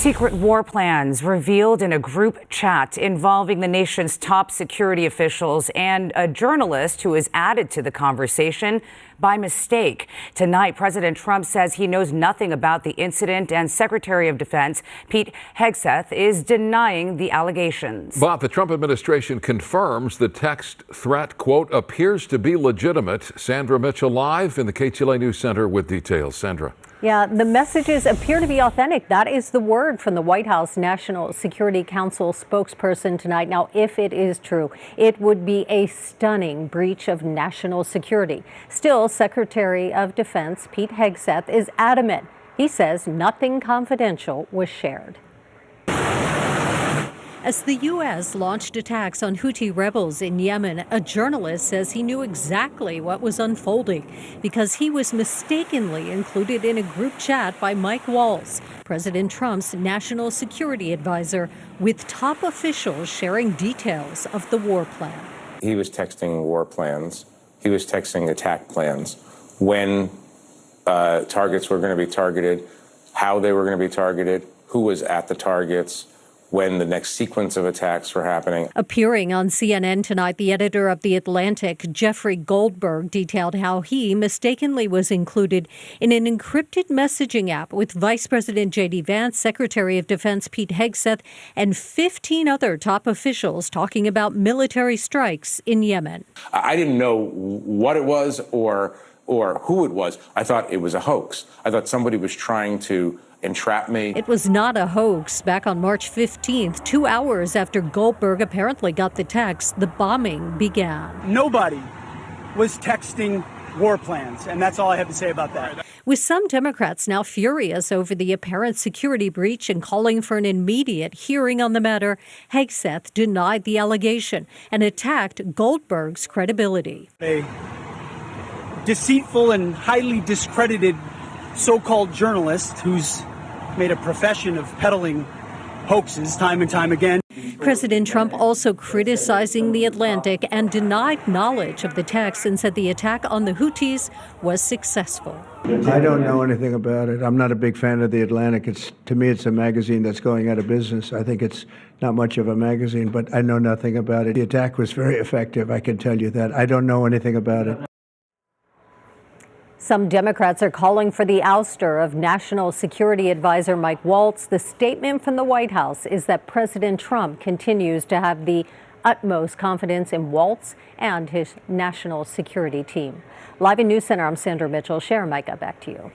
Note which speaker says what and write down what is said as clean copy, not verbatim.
Speaker 1: Secret war plans revealed in a group chat involving the nation's top security officials and a journalist who was added to the conversation by mistake. Tonight, President Trump says he knows nothing about the incident, and Secretary of Defense Pete Hegseth is denying the allegations.
Speaker 2: But the Trump administration confirms the text threat, quote, appears to be legitimate. Sandra Mitchell live in the KTLA News Center with details. Sandra.
Speaker 3: Yeah, the messages appear to be authentic. That is the word from the White House National Security Council spokesperson tonight. Now, if it is true, it would be a stunning breach of national security. Still, Secretary of Defense Pete Hegseth is adamant. He says nothing confidential was shared. As the U.S. launched attacks on Houthi rebels in Yemen, a journalist says he knew exactly what was unfolding because he was mistakenly included in a group chat by Mike Waltz, President Trump's national security advisor, with top officials sharing details of the war plan.
Speaker 4: He was texting war plans. He was texting attack plans, when targets were going to be targeted, how they were going to be targeted, who was at the targets, when the next sequence of attacks were happening.
Speaker 3: Appearing on CNN tonight, the editor of The Atlantic, Jeffrey Goldberg, detailed how he mistakenly was included in an encrypted messaging app with Vice President J.D. Vance, Secretary of Defense Pete Hegseth, and 15 other top officials talking about military strikes in Yemen.
Speaker 4: I didn't know what it was or who it was. I thought it was a hoax. I thought somebody was trying to entrap me.
Speaker 3: It was not a hoax. Back on March 15th, 2 hours after Goldberg apparently got the text, the bombing began.
Speaker 5: Nobody was texting war plans, and that's all I have to say about that.
Speaker 3: With some Democrats now furious over the apparent security breach and calling for an immediate hearing on the matter, Hegseth denied the allegation and attacked Goldberg's credibility.
Speaker 5: A deceitful and highly discredited so-called journalist who's made a profession of peddling hoaxes time and time again.
Speaker 3: President Trump also criticizing The Atlantic and denied knowledge of the text and said the attack on the Houthis was successful.
Speaker 6: I don't know anything about it. I'm not a big fan of The Atlantic. To me, it's a magazine that's going out of business. I think it's not much of a magazine, but I know nothing about it. The attack was very effective, I can tell you that. I don't know anything about it.
Speaker 3: Some Democrats are calling for the ouster of National Security Advisor Mike Waltz. The statement from the White House is that President Trump continues to have the utmost confidence in Waltz and his national security team. Live in News Center, I'm Sandra Mitchell. Sharon, Micah, back to you.